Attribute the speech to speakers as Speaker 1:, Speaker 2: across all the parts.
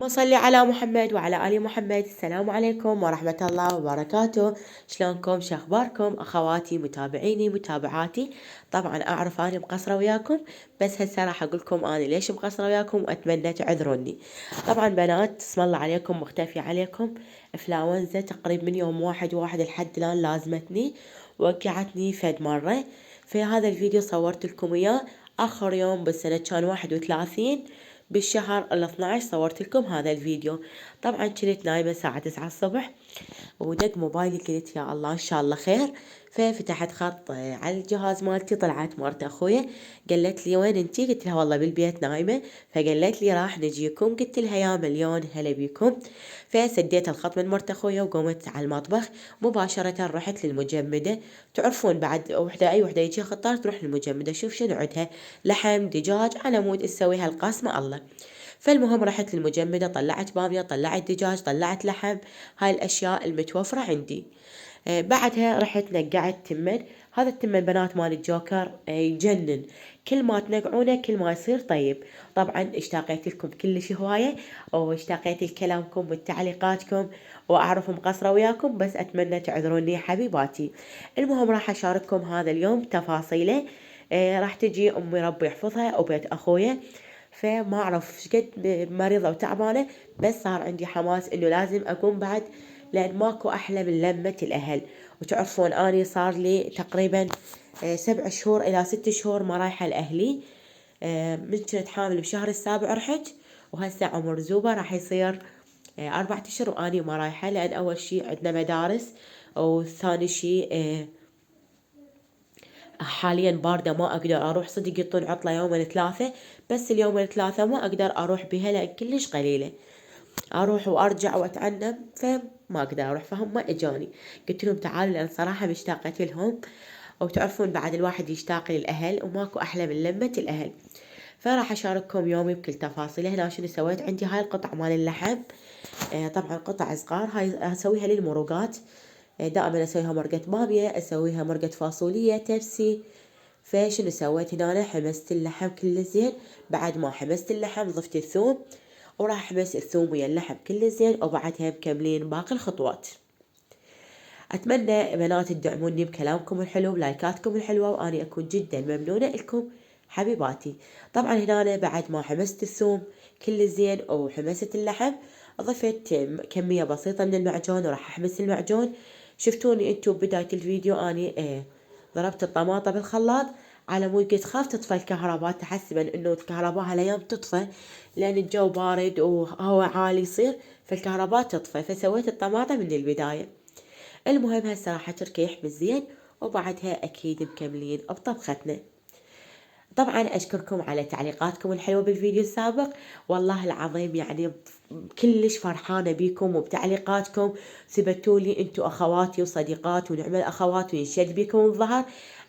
Speaker 1: وصلي على محمد وعلى آل محمد. السلام عليكم ورحمة الله وبركاته. شلونكم؟ شخباركم أخواتي متابعيني متابعاتي؟ طبعا أعرف أنا مقصرة وياكم، بس هسه راح أقولكم أنا ليش مقصرة وياكم وأتمنى تعذروني. طبعا بنات اسم الله عليكم، مختفي عليكم إنفلونزا تقريبا من يوم 1/1 لحد الآن لازمتني، وقعتني فد مرة. في هذا الفيديو صورت لكم إياه آخر يوم بالسنة كان 31 بالشهر ال12 صورت لكم هذا الفيديو. طبعا كنت نايمة الساعة 9 الصبح ودق موبايلي، قلت يا الله ان شاء الله خير. ففتحت خط على الجهاز مالتي، طلعت مرت اخويا قالت لي وين انتي؟ قلت لها والله بالبيت نايمة. فقالت لي راح نجيكم، قلت لها يا مليون هلا بيكم. فسديت الخط من مرت اخويا وقمت على المطبخ، مباشرة رحت للمجمدة. تعرفون بعد وحدة اي وحدة يجي خطار تروح للمجمدة، شوف شنو عندها، لحم دجاج على مود تسويها القاسمة الله. فالمهم رحت للمجمدة، طلعت بامية، طلعت دجاج، طلعت لحم، هاي الأشياء المتوفرة عندي. بعدها رحت نقعت تمن. هذا التمن بنات مال الجوكر يجنن، كل ما تنقعونه كل ما يصير طيب. طبعا اشتاقيت لكم كلش هواية، واشتاقيت لكلامكم وتعليقاتكم، واعرف مقصرة وياكم بس اتمنى تعذروني حبيباتي. المهم راح اشارككم هذا اليوم تفاصيله. راح تجي امي ربي يحفظها وبيت اخويا، فما اعرف شقد مريضة وتعبانة، بس صار عندي حماس انه لازم اقوم بعد، لان ماكو احلى من لمة الاهل. وتعرفون اني صار لي تقريبا 7 شهور الى 6 شهور ما رايحة لاهلي. من كنت حامل بشهر السابع رحت، وهسه عمر زوبة راح يصير 4 اشهر واني ما رايحة، لان اول شي عندنا مدارس، وثاني شي حاليا باردة ما اقدر اروح، صدق يطون عطلة يومين 3، بس اليومين 3 ما اقدر اروح بها لان كلش قليلة، اروح وارجع واتعنم فما اقدر اروح. فهم اجاني قلت لهم تعالوا لان صراحة مشتاقة لهم، وتعرفون بعد الواحد يشتاق للاهل وماكو احلى من لمة الاهل. فراح اشارككم يومي بكل تفاصيله. هنا شنو سويت؟ عندي هاي القطع مال اللحم، طبعا قطع صغار، هاي اسويها للمروقات. دائما اسويها مرقة بامية، اسويها مرقة فاصولية، تبسي. فشنو سويت هنا؟ حمست اللحم كله زين. بعد ما حمست اللحم ضفت الثوم، وراح احمس الثوم ويا اللحم كله زين، وبعدها مكملين باقي الخطوات. اتمنى بنات تدعموني بكلامكم الحلو، بلايكاتكم الحلوة، واني اكون جدا ممنونة لكم حبيباتي. طبعا هنا بعد ما حمست الثوم كل زين وحمست اللحم، ضفت كمية بسيطة من المعجون وراح احمس المعجون. شفتوني انتو بداية الفيديو اني ضربت الطماطة بالخلاط، على مود قلت خاف تطفى الكهرباء، تحسبا انه الكهرباء هالايام تطفى لان الجو بارد وهواء عالي يصير، فالكهرباء تطفى، فسويت الطماطة من البداية. المهم هسه راح اتركه يحمي زين، وبعدها اكيد مكملين بطبختنا. طبعا اشكركم على تعليقاتكم الحلوة بالفيديو السابق، والله العظيم يعني كلش فرحانة بيكم وبتعليقاتكم، ثبتولي انتو اخواتي وصديقات ونعم الاخوات، وينشد بيكم الظهر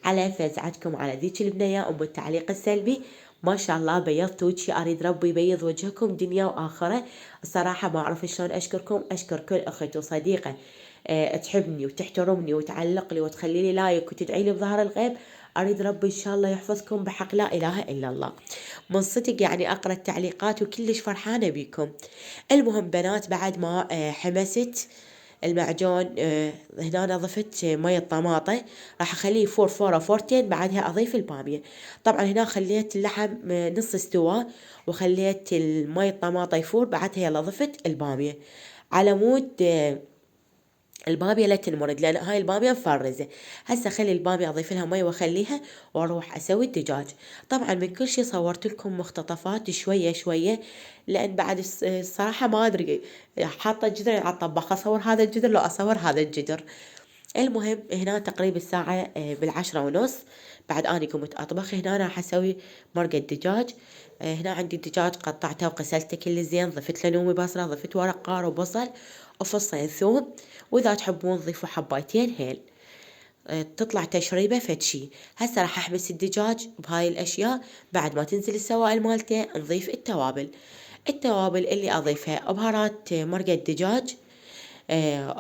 Speaker 1: على فزعتكم على ذيك البنية ام التعليق السلبي. ما شاء الله بيضت وجهي، اريد ربي يبيض وجهكم دنيا واخرة. الصراحة ما اعرف شلون اشكركم، اشكر كل اخت وصديقة تحبني وتحترمني وتعلق لي وتخلي لي لايك وتدعي لي بظهر الغيب. اريد ربي ان شاء الله يحفظكم بحق لا اله الا الله. من صدق يعني اقرا التعليقات وكلش فرحانه بيكم. المهم بنات بعد ما حمست المعجون، هنا ضفت مية طماطة، راح اخليه يفور فورة فورتين، بعدها اضيف البامية. طبعا هنا خليت اللحم نص استوى، وخليت المي الطماطة يفور، بعدها يلا ضفت البامية على مود البامية لا تنمرد، لان هاي البامية مفرزة. هسه خلي البامية اضيف لها مي واخليها، واروح اسوي الدجاج. طبعا من كل شي صورت لكم مقتطفات شوية شوية، لان بعد الصراحة ما ادري حاطة جدر على الطباخ، اصور هذا الجدر لو اصور هذا الجدر. المهم هنا تقريبا الساعة بال10:30 بعد اني قمت اطبخ. هنا راح اسوي مرقة دجاج. هنا عندي الدجاج قطعته وغسلته كل زين، ضفت له نومي بصلة، ضفت ورق قار وبصل وفصين ثوم، واذا تحبون ضيفوا حبايتين هيل تطلع تشريبه فتشي. هسه راح احبس الدجاج بهاي الاشياء. بعد ما تنزل السوائل مالته نضيف التوابل. التوابل اللي اضيفها بهارات مرقة دجاج،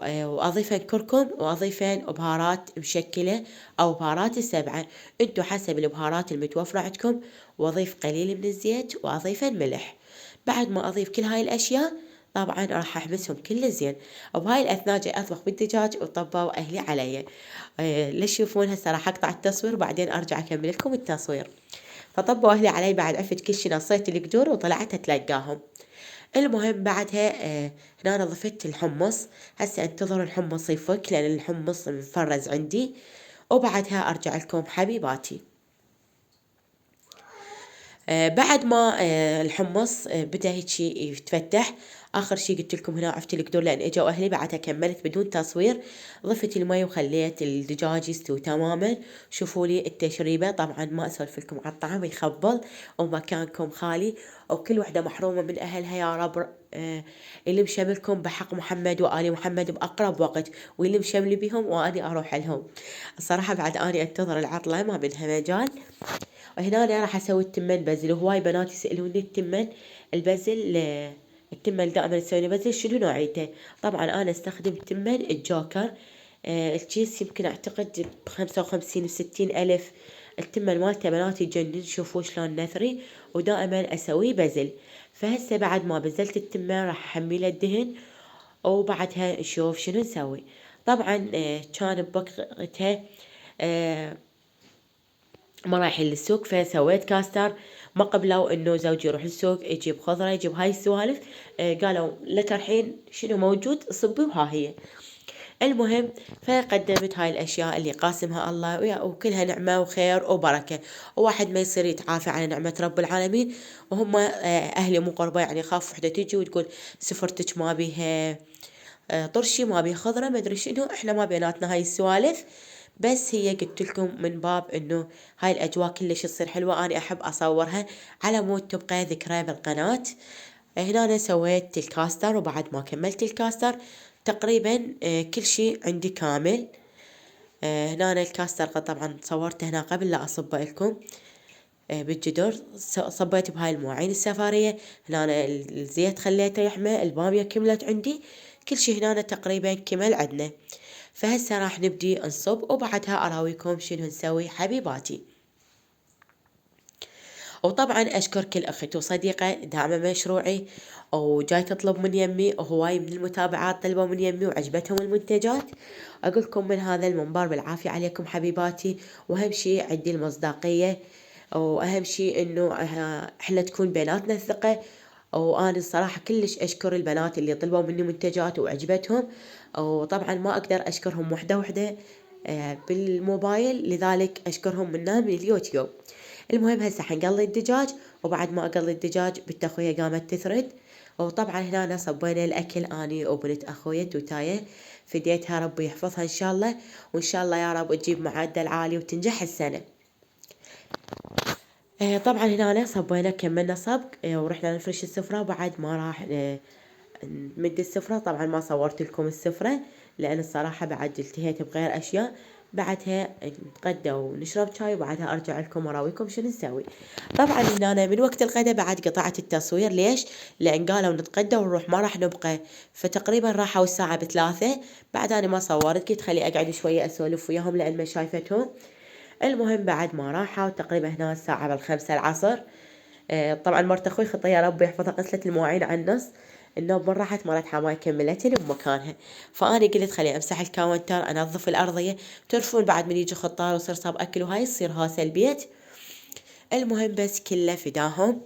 Speaker 1: واضيفن كركم، واضيفن بهارات مشكلة او بهارات السبعة، انتو حسب البهارات المتوفرة عندكم. واضيف قليل من الزيت، واضيفن ملح. بعد ما اضيف كل هاي الاشياء طبعا راح احمسهم كل زين. وبهاي الاثناء جاي اطبخ بالدجاج وطبوا اهلي علي. ليش تشوفون هسه راح اقطع التصوير وبعدين ارجع اكمل لكم التصوير. فطبوا اهلي علي بعد عفت كل شي، نصيت القدور وطلعت اتلقاهم. المهم بعدها هنا ضفت الحمص. هسه انتظر الحمص يفك لان الحمص مفرز عندي، وبعدها ارجع لكم حبيباتي. بعد ما الحمص بدأ هيك يتفتح، اخر شي قلت لكم هنا عفت القدور لان اجوا اهلي، بعدها كملت بدون تصوير. ضفت المي وخليت الدجاج يستوي تماما. شوفوا لي التشريبه، طبعا ما اسولف لكم على الطعم يخبل ومكانكم خالي، وكل وحده محرومه من اهلها يا رب. اللي مشملكم بحق محمد وآل محمد بأقرب وقت، واللي مشملي بهم وأني أروح لهم. الصراحة بعد أني أنتظر العطلة ما منها مجال. وهنا أنا راح أسوي التمن بازل، وهواي بنات يسألوني التمن البازل، التمن دائما يسوي بازل شنو نوعيته. طبعا أنا استخدم تمن الجوكر. الكيس يمكن أعتقد ب55 و60 ألف. التمن مالته بنات يجنن، شوفوا شلون نثري، ودائما أسويه بازل. فهسه بعد ما بزلت التمن راح أحمله الدهن، وبعدها نشوف شنو نسوي. طبعا كان بوقتها ما رايحين للسوق، فسويت كاستر. ما قبلوا انه زوجي يروح السوق يجيب خضرة يجيب هاي السوالف. قالوا لك الحين شنو موجود صبي وها هي. المهم فقدمت هاي الاشياء اللي قاسمها الله، وكلها نعمة وخير وبركة، وواحد ما يصير يتعافى على نعمة رب العالمين. وهم اهلي مو قربة، يعني خاف وحدة تجي وتقول سفرتك ما بيها طرشي ما بيها خضرة ما ادري شنو. احنا ما بيناتنا هاي السوالف، بس هي قلت لكم من باب انه هاي الاجواء كلش تصير حلوة، انا احب اصورها على مود تبقى ذكرى بالقناة. هنا أنا سويت الكاستر، وبعد ما كملت الكاستر تقريبا كل شي عندي كامل. هنا أنا الكاستر طبعا صورته هنا قبل لا اصبه لكم بالجدر. صبيت بهاي المواعين السفارية. هنا أنا الزيت خليته يحمى، البامية كملت عندي، كل شي هنا تقريبا كمل عندنا. فهسه راح نبدي نصب، وبعدها اراويكم شنو نسوي حبيباتي. وطبعا اشكر كل اخت وصديقة داعمة مشروعي وجاي تطلب من يمي، وهواي من المتابعات طلبوا من يمي وعجبتهم المنتجات. اقول لكم من هذا المنبر بالعافية عليكم حبيباتي. واهم شي عندي المصداقية، واهم شي انه احنا تكون بيناتنا الثقة. وانا الصراحة كلش اشكر البنات اللي طلبوا مني منتجات وعجبتهم، وطبعا ما اقدر اشكرهم وحدة وحدة بالموبايل، لذلك اشكرهم من اليوتيوب. المهم هسه حنقلي الدجاج، وبعد ما اقلي الدجاج بنت اخويا قامت تثرد. وطبعا هنا صبينا الاكل اني وبنت اخويا توتاية، فديتها ربي يحفظها ان شاء الله، وان شاء الله يا رب تجيب معدل عالي وتنجح السنة. طبعا هنا صبينا كملنا صب، ورحنا نفرش السفرة. وبعد ما راح نمد السفرة، طبعا ما صورت لكم السفرة لان الصراحة بعد التهيت بغير اشياء. بعدها نتغدى ونشرب شاي، وبعدها ارجع لكم واراويكم شنو نسوي. طبعا هنا أنا من وقت الغداء بعد قطعت التصوير. ليش؟ لان قالوا نتغدى ونروح ما راح نبقى، فتقريبا راحوا الساعة ب3. بعد انا ما صورت، قلت خلي اقعد شوية اسولف وياهم لان ما شايفتهم. المهم بعد ما راحوا تقريبا هنا الساعة ب5 العصر. طبعا مرت اخوي خطية ربي يحفظها غسلت المواعين على النص، النوم من راحت مالت حماي كملتني بمكانها. فاني قلت خلي امسح الكاونتر انظف الارضية، تعرفون بعد من يجي خطار ويصير صاب اكل وهاي يصير هاسه البيت. المهم بس كله فداهم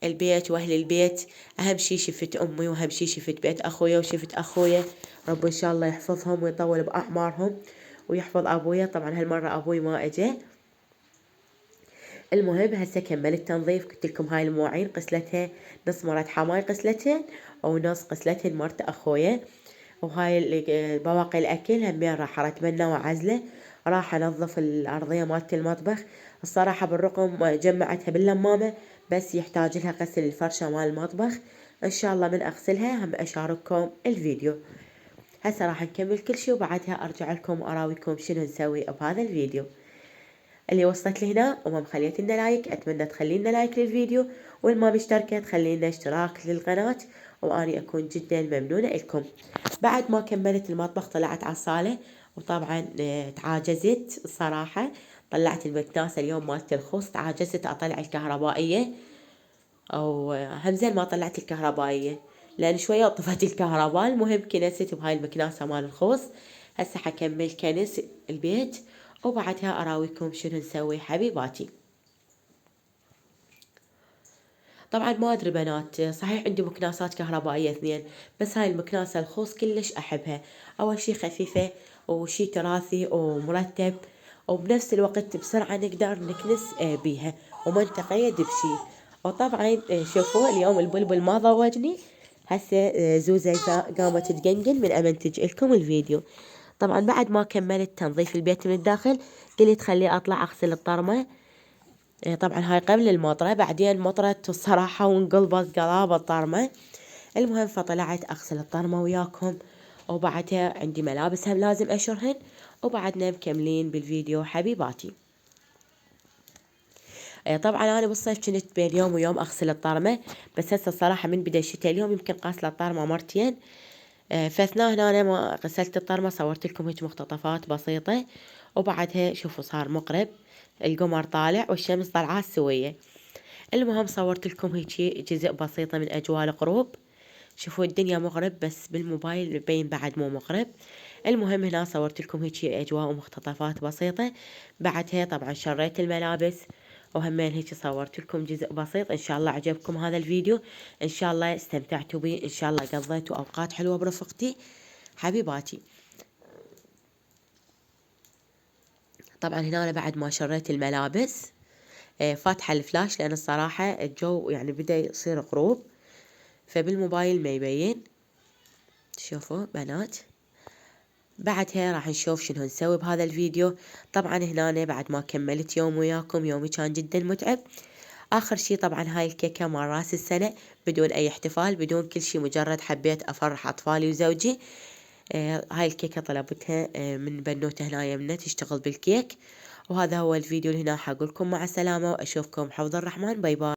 Speaker 1: البيت واهل البيت. اهم شي شفت امي، واهم شي شفت بيت اخويا وشفت اخويا. رب ان شاء الله يحفظهم ويطول باعمارهم ويحفظ ابويا. طبعا هالمرة ابوي ما اجى. المهم هسه كملت تنظيف. قلت لكم هاي المواعين غسلتها نص مرت حماي غسلتها، ونص غسلتها مرت اخويا. وهاي بواقي الاكل همين راح ارتبنه وعزله. راح انظف الارضيه مالت المطبخ. الصراحه بالرقم جمعتها باللمامه، بس يحتاج لها غسل الفرشه مال المطبخ. ان شاء الله من اغسلها هم اشارككم الفيديو. هسه راح نكمل كل شي، وبعدها ارجع لكم واراويكم شنو نسوي بهذا الفيديو. اللي وصلت لهنا وما مخليت لنا لايك اتمنى تخلي لنا لايك للفيديو، واللي ما مشتركه تخلي لنا اشتراك للقناه، واني اكون جدا ممنونه لكم. بعد ما كملت المطبخ طلعت على الصاله، وطبعا تعاجزت الصراحه. طلعت المكناسه اليوم مالت الخوص، تعاجزت اطلع الكهربائيه. او همزين ما طلعت الكهربائية لان شوية طفت الكهرباء. المهم كنست بهاي المكناسة مال الخوص. هسه حكمل كنس البيت وبعدها اراويكم شنو نسوي حبيباتي. طبعا ما ادري بنات، صحيح عندي مكناسات كهربائية اثنين، بس هاي المكناسة الخوص كلش احبها. اول شي خفيفة وشي تراثي ومرتب، وبنفس الوقت بسرعة نقدر نكنس بيها وما نتقيد بشي. وطبعا شوفوا اليوم البلبل ما ضوجني. هسه زوزة قامت تقنقن من امنتج لكم الفيديو. طبعا بعد ما كملت تنظيف البيت من الداخل قلت خلي اطلع اغسل الطرمة. طبعا هاي قبل المطرة، بعدين مطرت الصراحة وانقلبت قلابة الطرمة. المهم فطلعت اغسل الطرمة وياكم، وبعدها عندي ملابس هم لازم اشرهن، وبعدنا مكملين بالفيديو حبيباتي. طبعا انا بالصيف كنت بين يوم ويوم اغسل الطرمة، بس هسه الصراحة من بدا الشتاء اليوم يمكن غاسلة الطرمة مرتين. فاثناء هنا أنا ما غسلت الطرمة صورت لكم هيك مقتطفات بسيطة. وبعدها شوفوا صار مقرب، القمر طالع والشمس طالعة سوية. المهم صورت لكم هيجي جزء بسيطة من أجواء الغروب. شوفوا الدنيا مغرب بس بالموبايل يبين بعد مو مغرب. المهم هنا صورت لكم هيجي أجواء ومقتطفات بسيطة. بعدها طبعا شريت الملابس، وهمين هيك صورت لكم جزء بسيط. ان شاء الله عجبكم هذا الفيديو، ان شاء الله استمتعتوا بي، ان شاء الله قضيتوا اوقات حلوة برفقتي حبيباتي. طبعا هنا أنا بعد ما شريت الملابس فاتحة الفلاش لان الصراحة الجو يعني بدأ يصير غروب، فبالموبايل ما يبين. شوفوا بنات، بعدها راح نشوف شنو نسوي بهذا الفيديو. طبعا هنا بعد ما كملت يوم وياكم، يومي كان جدا متعب. اخر شي طبعا هاي الكيكة مال راس السنة بدون اي احتفال بدون كل شي، مجرد حبيت افرح اطفالي وزوجي. هاي الكيكة طلبتها من بنوتة هنا يمنا تشتغل بالكيك. وهذا هو الفيديو اللي هنا حقولكم مع السلامة، واشوفكم حفظ الرحمن. باي باي.